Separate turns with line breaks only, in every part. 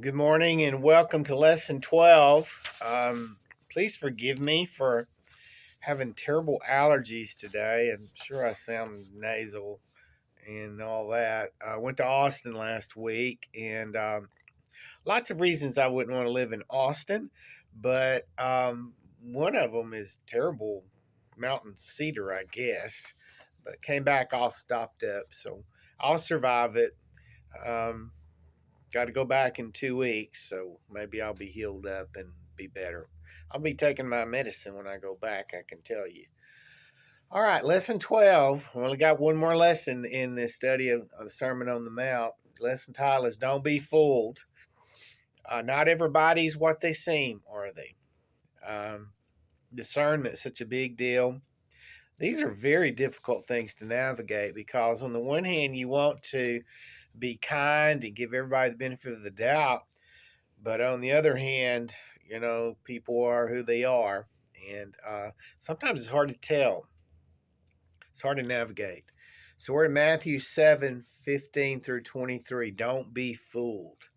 Good morning and welcome to lesson 12. Please forgive me for having terrible allergies today. I'm sure I sound nasal and all that. I went to Austin last week and lots of reasons I wouldn't want to live in Austin, but one of them is terrible mountain cedar, I guess. But came back all stopped up, so I'll survive it. Um, Got to go back in 2 weeks, so maybe I'll be healed up and be better. I'll be taking my medicine when I go back, I can tell you. All right, lesson 12. We only got one more lesson in this study of the Sermon on the Mount. Lesson title is Don't Be Fooled. Not everybody's what they seem, are they? Discernment is such a big deal. These are very difficult things to navigate because, on the one hand, you want to be kind and give everybody the benefit of the doubt. But on the other hand, people are who they are. And sometimes it's hard to tell, it's hard to navigate. So we're in Matthew 7:15 through 23. Don't be fooled.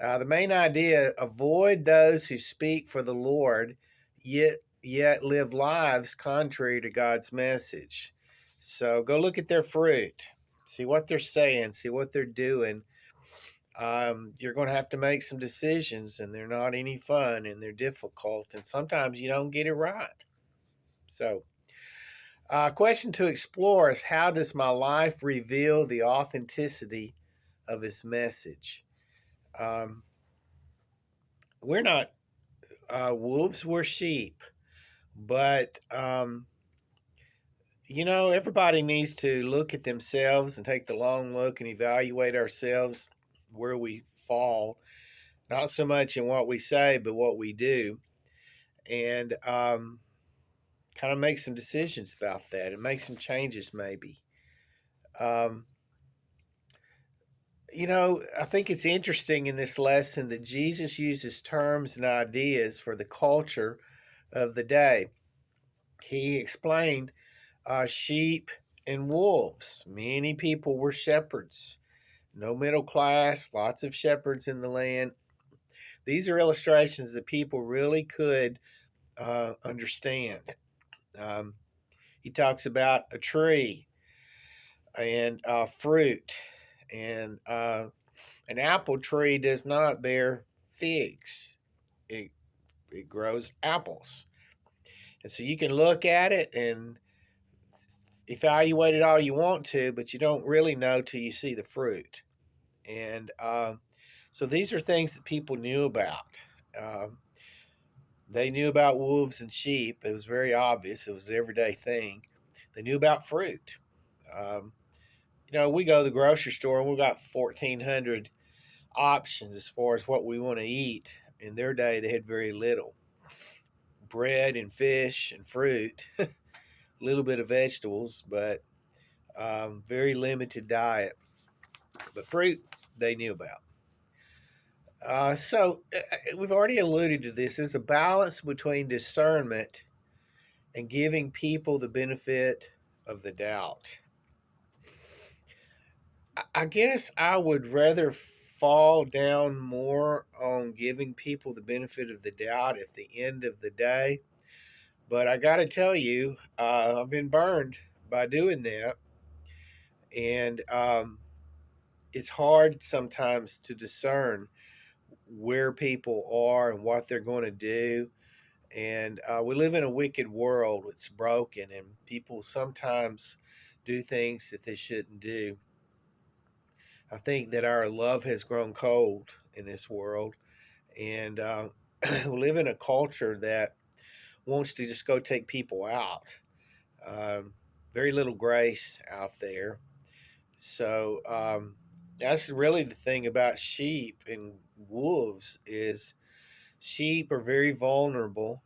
The main idea: avoid those who speak for the Lord, yet live lives contrary to God's message. So go look at their fruit, see what they're saying, see what they're doing. You're going to have to make some decisions, and they're not any fun, and they're difficult, and sometimes you don't get it right. So, question to explore is: how does my life reveal the authenticity of His message? Um, we're not wolves; we're sheep. But everybody needs to look at themselves and take the long look and evaluate ourselves where we fall, not so much in what we say, but what we do, and kind of make some decisions about that and make some changes, maybe. Um, I think it's interesting in this lesson that Jesus uses terms and ideas for the culture of the day. He explained sheep and wolves. Many people were shepherds, no middle class, lots of shepherds in the land. These are illustrations that people really could understand. Um, he talks about a tree and fruit, and an apple tree does not bear figs. It it grows apples, and so you can look at it and evaluate it all you want to, but you don't really know till you see the fruit. And so these are things that people knew about. Um, they knew about wolves and sheep. It was very obvious. It was an everyday thing. They knew about fruit. Um, we go to the grocery store and we've got 1,400 options as far as what we want to eat. In their day, they had very little bread and fish and fruit, a little bit of vegetables, but very limited diet. But fruit, they knew about. We've already alluded to this. There's a balance between discernment and giving people the benefit of the doubt. I guess I would rather fall down more on giving people the benefit of the doubt at the end of the day. But I got to tell you, I've been burned by doing that. And it's hard sometimes to discern where people are and what they're going to do. And we live in a wicked world. It's broken, and people sometimes do things that they shouldn't do. I think that our love has grown cold in this world, and we live in a culture that wants to just go take people out. Um, Very little grace out there. So that's really the thing about sheep and wolves is sheep are very vulnerable,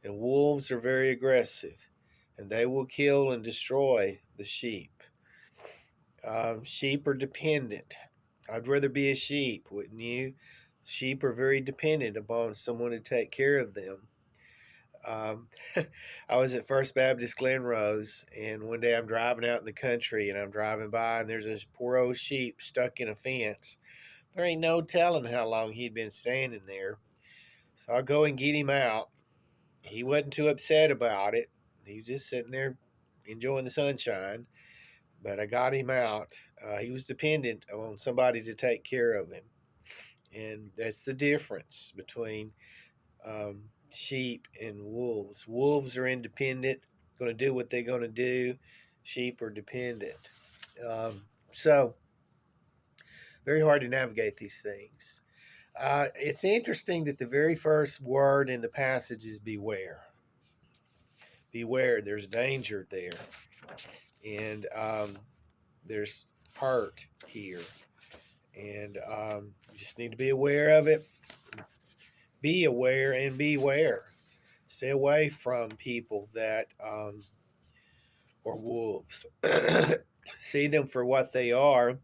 and wolves are very aggressive, and they will kill and destroy the sheep. Sheep are dependent. I'd rather be a sheep, wouldn't you? Sheep are very dependent upon someone to take care of them. Um, I was at First Baptist Glen Rose, and one day I'm driving out in the country, and I'm driving by, and there's this poor old sheep stuck in a fence There ain't no telling how long he'd been standing there. So I go and get him out. He wasn't too upset about it. He was just sitting there enjoying the sunshine. But I got him out. He was dependent on somebody to take care of him. And that's the difference between sheep and wolves. Wolves are independent, going to do what they're going to do. Sheep are dependent. So, very hard to navigate these things. It's interesting that the very first word in the passage is beware. Beware, there's danger there. And there's hurt here. And you just need to be aware of it. Be aware and beware. Stay away from people that are wolves. See them for what they are.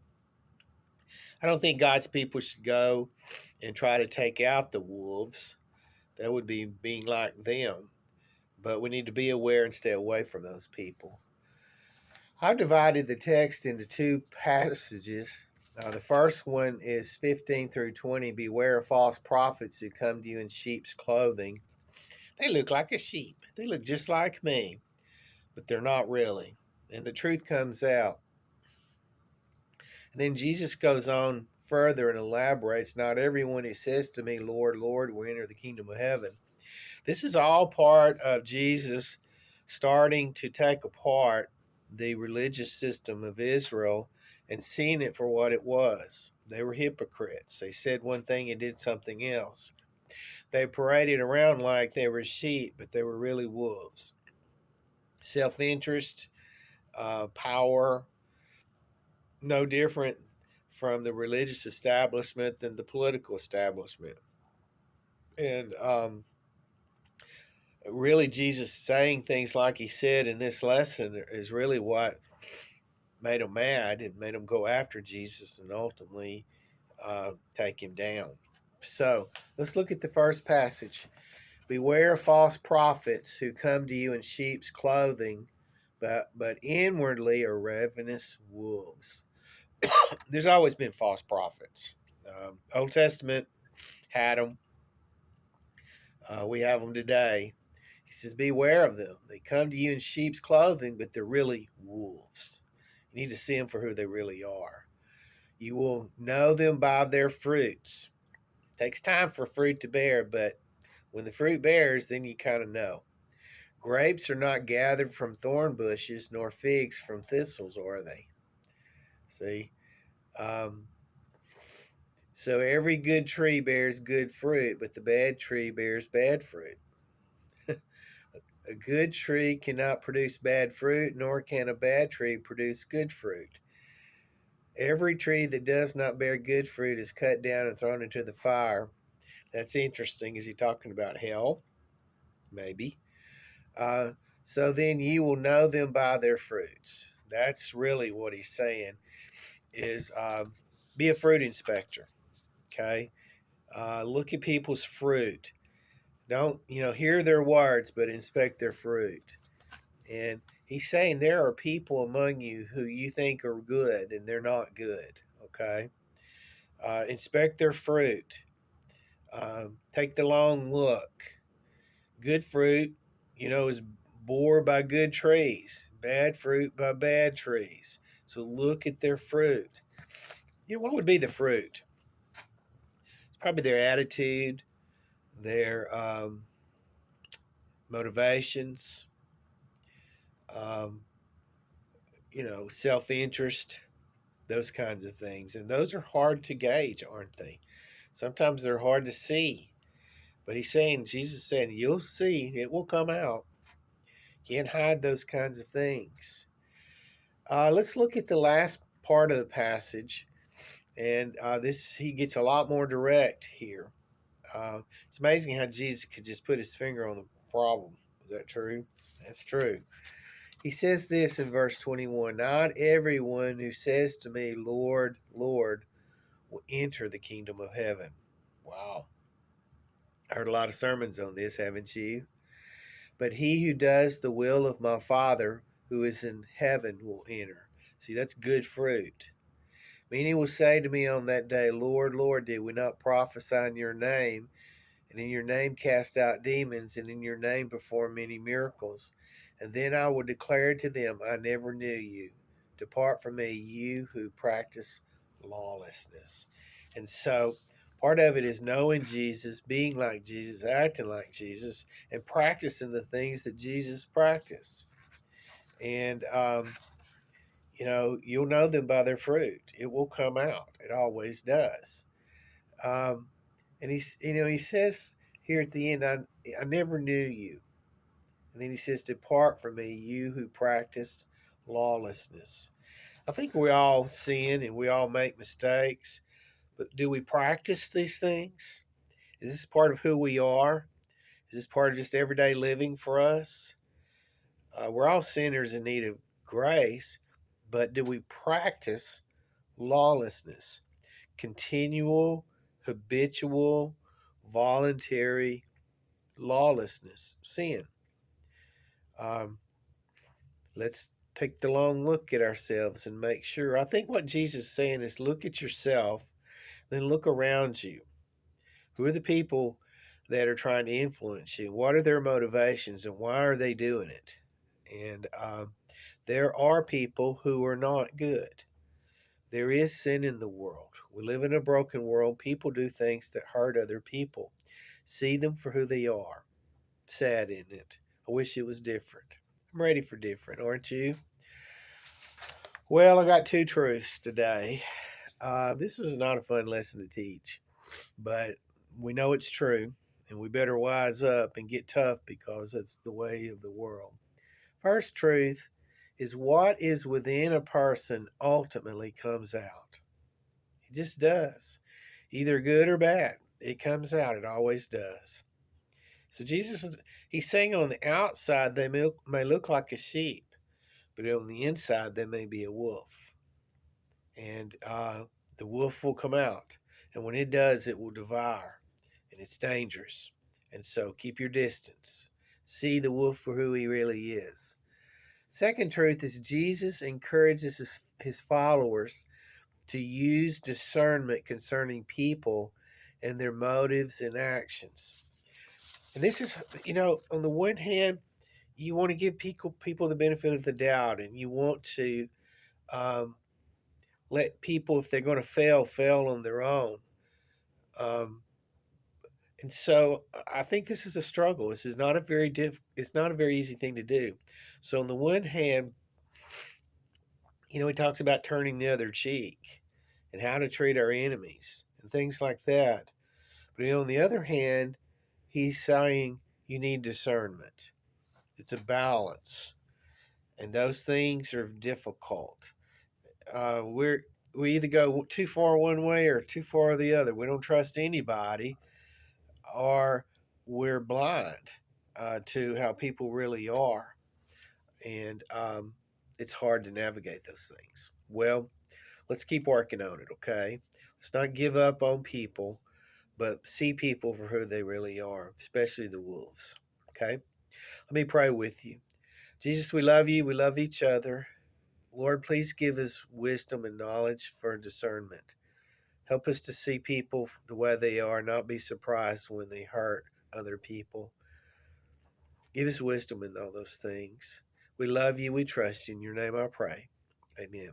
I don't think God's people should go and try to take out the wolves. That would be being like them. But we need to be aware and stay away from those people. I've divided the text into two passages. The first one is 15 through 20. Beware of false prophets who come to you in sheep's clothing. They look like a sheep. They look just like me, but they're not really. And the truth comes out. And then Jesus goes on further and elaborates, not everyone who says to me, Lord, Lord, will enter the kingdom of heaven. This is all part of Jesus starting to take apart the religious system of Israel and seeing it for what it was. They were hypocrites. They said one thing and did something else. They paraded around like they were sheep, but they were really wolves. Self-interest, power, no different from the religious establishment than the political establishment. And really, Jesus saying things like he said in this lesson is really what made them mad and made them go after Jesus and ultimately take him down. So let's look at the first passage. Beware of false prophets who come to you in sheep's clothing, but inwardly are ravenous wolves. There's always been false prophets. Old Testament had them. We have them today. He says, beware of them. They come to you in sheep's clothing, but they're really wolves. You need to see them for who they really are. You will know them by their fruits. It takes time for fruit to bear, but when the fruit bears, then you kind of know. Grapes are not gathered from thorn bushes, nor figs from thistles, are they? See? So every good tree bears good fruit, but the bad tree bears bad fruit. A good tree cannot produce bad fruit, nor can a bad tree produce good fruit. Every tree that does not bear good fruit is cut down and thrown into the fire. That's interesting. Is he talking about hell? Maybe. So then you will know them by their fruits. That's really what he's saying is be a fruit inspector. Okay. Look at people's fruit. Don't, hear their words, but inspect their fruit. And he's saying there are people among you who you think are good and they're not good. Okay. Inspect their fruit. Take the long look. Good fruit, is bore by good trees. Bad fruit by bad trees. So look at their fruit. What would be the fruit? It's probably their attitude, their motivations, um, self-interest, those kinds of things. And those are hard to gauge, aren't they? Sometimes they're hard to see. But Jesus is saying, you'll see, it will come out. Can't hide those kinds of things. Let's look at the last part of the passage. And he gets a lot more direct here. It's amazing how Jesus could just put his finger on the problem. Is that true? That's true. He says this in verse 21, not everyone who says to me, Lord, Lord, will enter the kingdom of heaven. Wow. I heard a lot of sermons on this, haven't you? But he who does the will of my Father who is in heaven will enter. See, that's good fruit. Many will say to me on that day, Lord, Lord, did we not prophesy in your name, and in your name cast out demons, and in your name perform many miracles? And then I will declare to them, I never knew you. Depart from me, you who practice lawlessness. And so part of it is knowing Jesus, being like Jesus, acting like Jesus, and practicing the things that Jesus practiced. And, you'll know them by their fruit. It will come out. It always does. Um, and he says here at the end, I never knew you. And then he says, depart from me, you who practiced lawlessness. I think we all sin and we all make mistakes, but do we practice these things? Is this part of who we are? Is this part of just everyday living for us? We're all sinners in need of grace, but do we practice lawlessness? Continual, habitual, voluntary lawlessness, sin. Let's take the long look at ourselves and make sure. I think what Jesus is saying is look at yourself, then look around you. Who are the people that are trying to influence you? What are their motivations and why are they doing it? And there are people who are not good. There is sin in the world. We live in a broken world. People do things that hurt other people. See them for who they are. Sad, isn't it? I wish it was different. I'm ready for different, aren't you? Well, I got two truths today. This is not a fun lesson to teach, but we know it's true, and we better wise up and get tough because it's the way of the world. First truth is what is within a person ultimately comes out. It just does. Either good or bad. It comes out. It always does. So Jesus, he's saying on the outside they may look like a sheep, but on the inside they may be a wolf. And the wolf will come out. And when it does, it will devour. And it's dangerous. And so keep your distance. See the wolf for who he really is. Second truth is Jesus encourages his followers to use discernment concerning people and their motives and actions. And this is, on the one hand, you want to give people the benefit of the doubt, and you want to let people, if they're going to fail on their own. And so I think this is a struggle. This is not a very it's not a very easy thing to do. So on the one hand, he talks about turning the other cheek and how to treat our enemies and things like that. But on the other hand, he's saying you need discernment. It's a balance, and those things are difficult. We either go too far one way or too far the other. We don't trust anybody, or we're blind to how people really are, and it's hard to navigate those things. Well, let's keep working on it, okay? Let's not give up on people, but see people for who they really are, especially the wolves, okay? Let me pray with you. Jesus, we love you. We love each other. Lord, please give us wisdom and knowledge for discernment. Help us to see people the way they are, not be surprised when they hurt other people. Give us wisdom in all those things. We love you. We trust you. In your name I pray. Amen.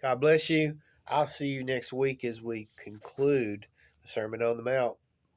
God bless you. I'll see you next week as we conclude the Sermon on the Mount.